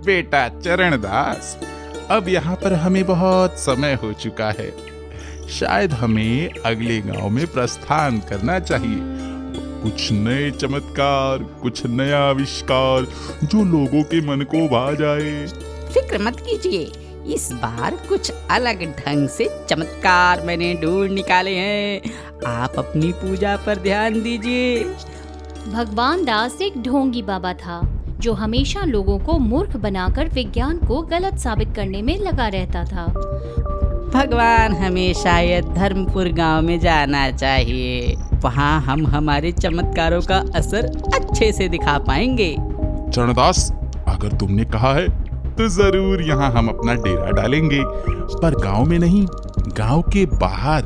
बेटा चरणदास, अब यहाँ पर हमें बहुत समय हो चुका है। शायद हमें अगले गांव में प्रस्थान करना चाहिए। कुछ नए चमत्कार, कुछ नया आविष्कार जो लोगों के मन को भा जाए। फिक्र मत कीजिए, इस बार कुछ अलग ढंग से चमत्कार मैंने ढूंढ निकाले हैं। आप अपनी पूजा पर ध्यान दीजिए। भगवान दास एक ढोंगी बाबा था जो हमेशा लोगों को मूर्ख बनाकर विज्ञान को गलत साबित करने में लगा रहता था। भगवान हमें शायद धर्मपुर गांव में जाना चाहिए। वहाँ हम हमारे चमत्कारों का असर अच्छे से दिखा पाएंगे। चरणदास, अगर तुमने कहा है तो जरूर यहाँ हम अपना डेरा डालेंगे, पर गांव में नहीं, गांव के बाहर,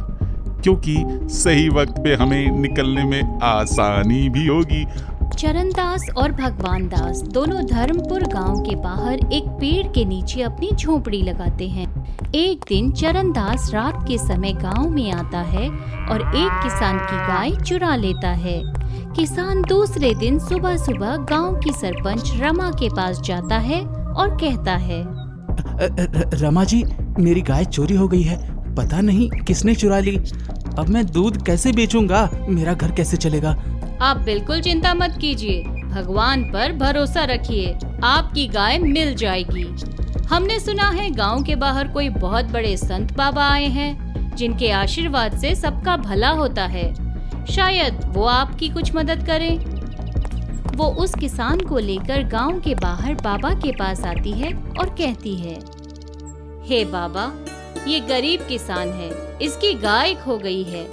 क्योंकि सही वक्त पे हमें निकलने में आसानी भी होगी। चरणदास और भगवान दास दोनों धर्मपुर गांव के बाहर एक पेड़ के नीचे अपनी झोपड़ी लगाते हैं। एक दिन चरणदास रात के समय गांव में आता है और एक किसान की गाय चुरा लेता है। किसान दूसरे दिन सुबह सुबह गांव की सरपंच रमा के पास जाता है और कहता है, रमा जी, मेरी गाय चोरी हो गई है। पता नहीं किसने चुरा ली। अब मैं दूध कैसे बेचूंगा? मेरा घर कैसे चलेगा? आप बिल्कुल चिंता मत कीजिए, भगवान पर भरोसा रखिए, आपकी गाय मिल जाएगी। हमने सुना है गांव के बाहर कोई बहुत बड़े संत बाबा आए हैं जिनके आशीर्वाद से सबका भला होता है। शायद वो आपकी कुछ मदद करें। वो उस किसान को लेकर गांव के बाहर बाबा के पास आती है और कहती है, हे बाबा, ये गरीब किसान है, इसकी गाय खो गई है।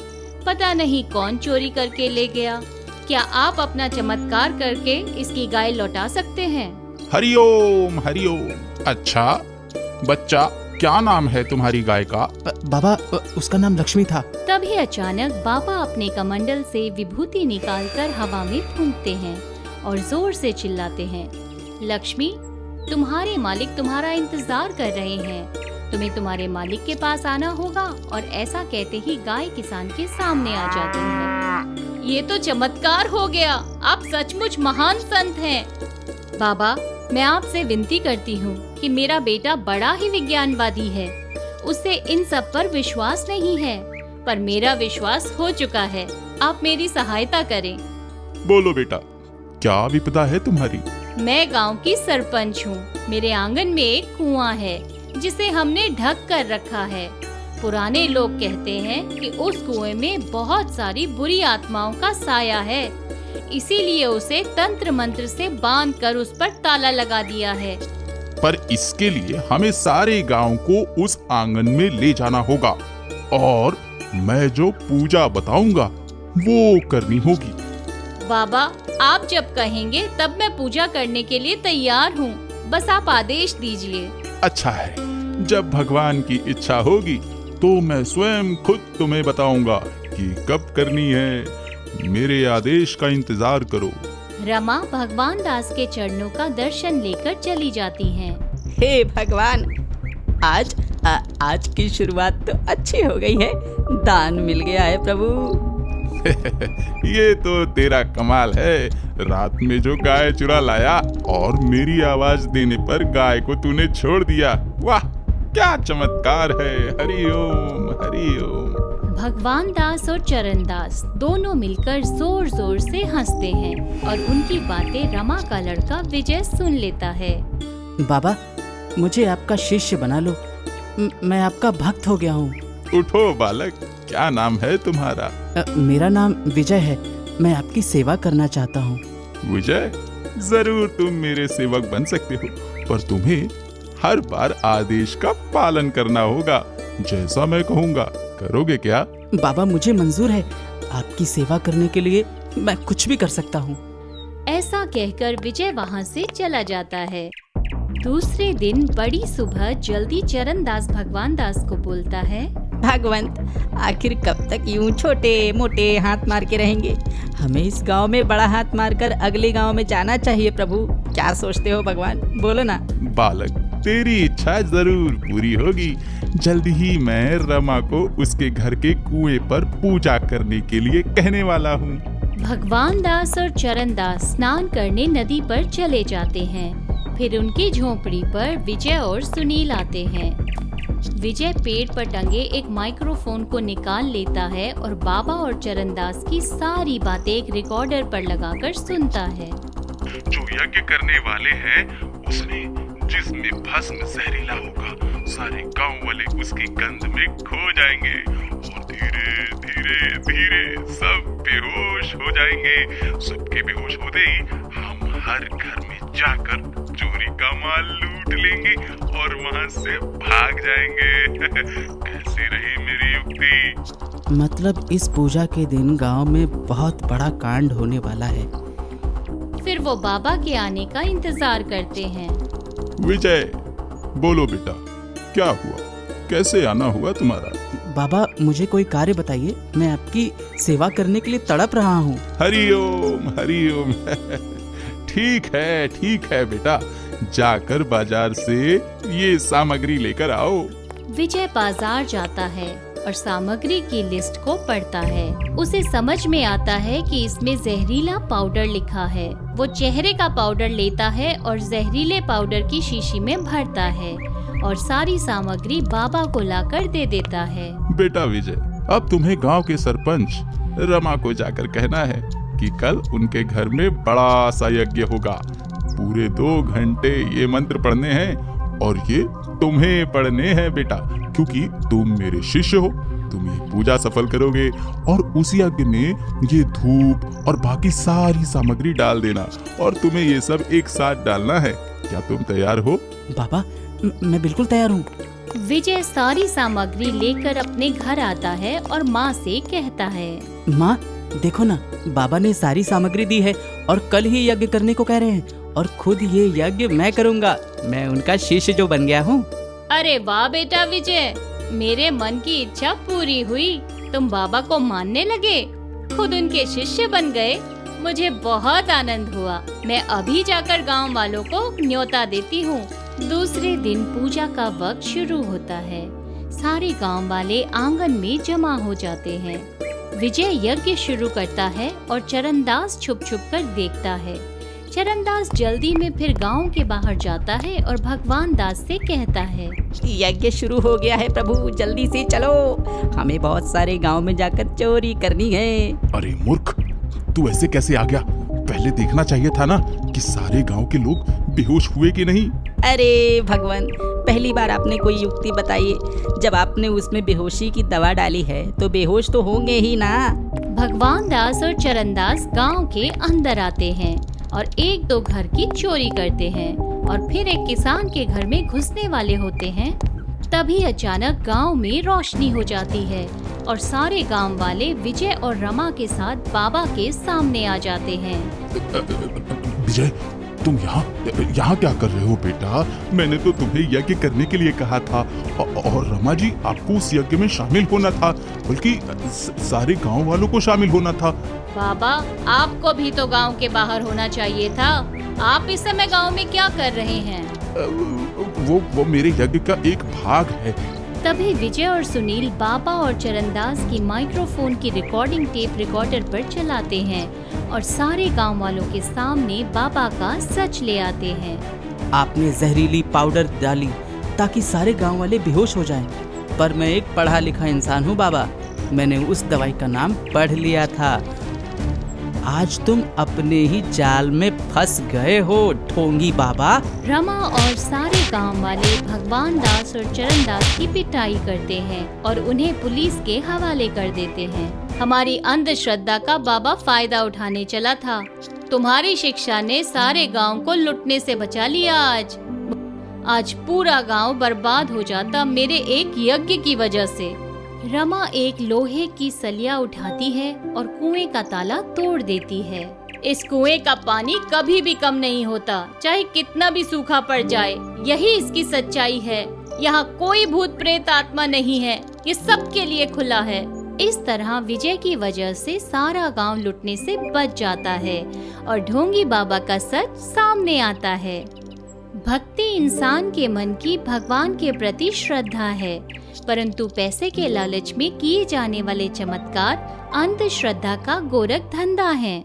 पता नहीं कौन चोरी करके ले गया। क्या आप अपना चमत्कार करके इसकी गाय लौटा सकते हैं? हरिओम हरिओम। अच्छा बच्चा, क्या नाम है तुम्हारी गाय का? बाबा, उसका नाम लक्ष्मी था। तभी अचानक बाबा अपने कमंडल से विभूति निकालकर हवा में फूंकते हैं और जोर से चिल्लाते हैं, लक्ष्मी, तुम्हारे मालिक तुम्हारा इंतजार कर रहे हैं। तुम्हें तुम्हारे मालिक के पास आना होगा। और ऐसा कहते ही गाय किसान के सामने आ जाती है। ये तो चमत्कार हो गया, आप सचमुच महान संत हैं। बाबा, मैं आपसे विनती करती हूँ कि मेरा बेटा बड़ा ही विज्ञानवादी है, उसे इन सब पर विश्वास नहीं है, पर मेरा विश्वास हो चुका है। आप मेरी सहायता करें। बोलो बेटा, क्या विपदा है तुम्हारी? मैं गांव की सरपंच हूँ। मेरे आंगन में एक कुआं है जिसे हमने ढक कर रखा है। पुराने लोग कहते हैं कि उस कुएं में बहुत सारी बुरी आत्माओं का साया है, इसीलिए उसे तंत्र मंत्र से बांध कर उस पर ताला लगा दिया है। पर इसके लिए हमें सारे गांव को उस आंगन में ले जाना होगा और मैं जो पूजा बताऊंगा वो करनी होगी। बाबा, आप जब कहेंगे तब मैं पूजा करने के लिए तैयार हूँ, बस आप आदेश दीजिए। अच्छा है, जब भगवान की इच्छा होगी तो मैं स्वयं खुद तुम्हें बताऊंगा कि कब करनी है। मेरे आदेश का इंतजार करो। रमा भगवान दास के चरणों का दर्शन लेकर चली जाती हैं। हे भगवान, आज की शुरुआत तो अच्छी हो गई है। दान मिल गया है प्रभु। ये तो तेरा कमाल है। रात में जो गाय चुरा लाया और मेरी आवाज देने पर गाय को तूने छोड़ दिया। वाह, क्या चमत्कार है। हरिओम हरिओम। भगवान दास और चरण दास दोनों मिलकर जोर जोर से हंसते हैं और उनकी बातें रमा का लड़का विजय सुन लेता है। बाबा, मुझे आपका शिष्य बना लो। मैं आपका भक्त हो गया हूँ। उठो बालक, क्या नाम है तुम्हारा? मेरा नाम विजय है। मैं आपकी सेवा करना चाहता हूँ। विजय, जरूर तुम मेरे सेवक बन सकते हो, पर तुम्हें हर बार आदेश का पालन करना होगा। जैसा मैं कहूँगा करोगे क्या? बाबा, मुझे मंजूर है। आपकी सेवा करने के लिए मैं कुछ भी कर सकता हूँ। ऐसा कहकर विजय वहाँ से चला जाता है। दूसरे दिन बड़ी सुबह जल्दी चरण दास भगवान दास को बोलता है, भगवंत, आखिर कब तक यूं छोटे मोटे हाथ मार के रहेंगे? हमें इस गांव में बड़ा हाथ मारकर अगले गांव में जाना चाहिए प्रभु। क्या सोचते हो भगवान, बोलो ना। बालक, तेरी इच्छा जरूर पूरी होगी। जल्दी ही मैं रमा को उसके घर के कुएं पर पूजा करने के लिए कहने वाला हूँ। भगवान दास और चरण दास स्नान करने नदी पर चले जाते हैं। फिर उनकी झोपड़ी पर विजय और सुनील आते हैं। विजय पेड़ पर टंगे एक माइक्रोफोन को निकाल लेता है और बाबा और चरणदास की सारी बातें एक रिकॉर्डर पर लगाकर सुनता है। जो यज्ञ करने वाले हैं उसमें जिसमें भस्म जहरीला होगा, सारे गांव वाले उसकी गंध में खो जाएंगे और धीरे धीरे धीरे सब बेहोश हो जाएंगे। सबके बेहोश होते ही हम हर घर में जाकर चोरी का माल लूट लेंगे और वहां से भाग जाएंगे। कैसी रही मेरी युक्ति? मतलब इस पूजा के दिन गांव में बहुत बड़ा कांड होने वाला है। फिर वो बाबा के आने का इंतजार करते हैं। विजय, बोलो बेटा, क्या हुआ? कैसे आना हुआ तुम्हारा? बाबा मुझे कोई कार्य बताइए, मैं आपकी सेवा करने के लिए तड़प रहा हूँ। हरिओम हरिओम। ठीक है बेटा, जाकर बाजार से ये सामग्री लेकर आओ। विजय बाजार जाता है और सामग्री की लिस्ट को पढ़ता है। उसे समझ में आता है कि इसमें जहरीला पाउडर लिखा है। वो चेहरे का पाउडर लेता है और जहरीले पाउडर की शीशी में भरता है और सारी सामग्री बाबा को लाकर दे देता है। बेटा विजय, अब तुम्हें गांव के सरपंच रमा को जाकर कहना है कि कल उनके घर में बड़ा सा यज्ञ होगा। पूरे 2 घंटे ये मंत्र पढ़ने हैं और ये तुम्हें पढ़ने हैं बेटा, क्योंकि तुम मेरे शिष्य हो। तुम ये पूजा सफल करोगे और उस यज्ञ में ये धूप और बाकी सारी सामग्री डाल देना और तुम्हें ये सब एक साथ डालना है। क्या तुम तैयार हो? बाबा मैं बिल्कुल तैयार हूँ। विजय सारी सामग्री लेकर अपने घर आता है और माँ से कहता है, माँ देखो ना, बाबा ने सारी सामग्री दी है और कल ही यज्ञ करने को कह रहे हैं और खुद ये यज्ञ मैं करूँगा। मैं उनका शिष्य जो बन गया हूँ। अरे वाह बेटा विजय, मेरे मन की इच्छा पूरी हुई। तुम बाबा को मानने लगे, खुद उनके शिष्य बन गए। मुझे बहुत आनंद हुआ। मैं अभी जाकर गांव वालों को न्योता देती हूँ। दूसरे दिन पूजा का वक्त शुरू होता है। सारे गांव वाले आंगन में जमा हो जाते हैं। विजय यज्ञ शुरू करता है और चरणदास छुप छुप कर देखता है। चरणदास जल्दी में फिर गांव के बाहर जाता है और भगवान दास से कहता है, यज्ञ शुरू हो गया है प्रभु, जल्दी से चलो, हमें बहुत सारे गांव में जाकर चोरी करनी है। अरे मूर्ख, तू ऐसे कैसे आ गया? पहले देखना चाहिए था ना कि सारे गांव के लोग बेहोश हुए कि नहीं। अरे भगवान, पहली बार आपने कोई युक्ति बताई। जब आपने उसमें बेहोशी की दवा डाली है तो बेहोश तो होंगे ही ना। भगवान दास और चरणदास गांव के अंदर आते हैं और 1-2 घर की चोरी करते हैं और फिर एक किसान के घर में घुसने वाले होते हैं। तभी अचानक गांव में रोशनी हो जाती है और सारे गांव वाले विजय और रमा के साथ बाबा के सामने आ जाते हैं। विजय, तुम यहाँ क्या कर रहे हो बेटा? मैंने तो तुम्हें यज्ञ करने के लिए कहा था और रमा जी, आपको उस यज्ञ में शामिल होना था, बल्कि सारे गांव वालों को शामिल होना था। बाबा, आपको भी तो गांव के बाहर होना चाहिए था। आप इस समय गांव में क्या कर रहे हैं? वो मेरे यज्ञ का एक भाग है। तभी विजय और सुनील बाबा और चरणदास की माइक्रोफोन की रिकॉर्डिंग टेप रिकॉर्डर पर चलाते हैं और सारे गांव वालों के सामने बाबा का सच ले आते हैं। आपने जहरीली पाउडर डाली ताकि सारे गांव वाले बेहोश हो जाएं। पर मैं एक पढ़ा लिखा इंसान हूँ बाबा, मैंने उस दवाई का नाम पढ़ लिया था। आज तुम अपने ही जाल में फंस गए हो ढोंगी बाबा। रमा और सारे गांव वाले भगवान दास और चरणदास की पिटाई करते हैं और उन्हें पुलिस के हवाले कर देते हैं। हमारी अंधश्रद्धा का बाबा फायदा उठाने चला था। तुम्हारी शिक्षा ने सारे गांव को लुटने से बचा लिया। आज पूरा गांव बर्बाद हो जाता मेरे एक यज्ञ की वजह से। रमा एक लोहे की सलिया उठाती है और कुएं का ताला तोड़ देती है। इस कुएं का पानी कभी भी कम नहीं होता, चाहे कितना भी सूखा पड़ जाए। यही इसकी सच्चाई है। यहाँ कोई भूत प्रेत आत्मा नहीं है, ये सबके लिए खुला है। इस तरह विजय की वजह से सारा गांव लुटने से बच जाता है और ढोंगी बाबा का सच सामने आता है। भक्ति इंसान के मन की भगवान के प्रति श्रद्धा है, परंतु पैसे के लालच में किए जाने वाले चमत्कार अंधश्रद्धा का गोरख धंधा है।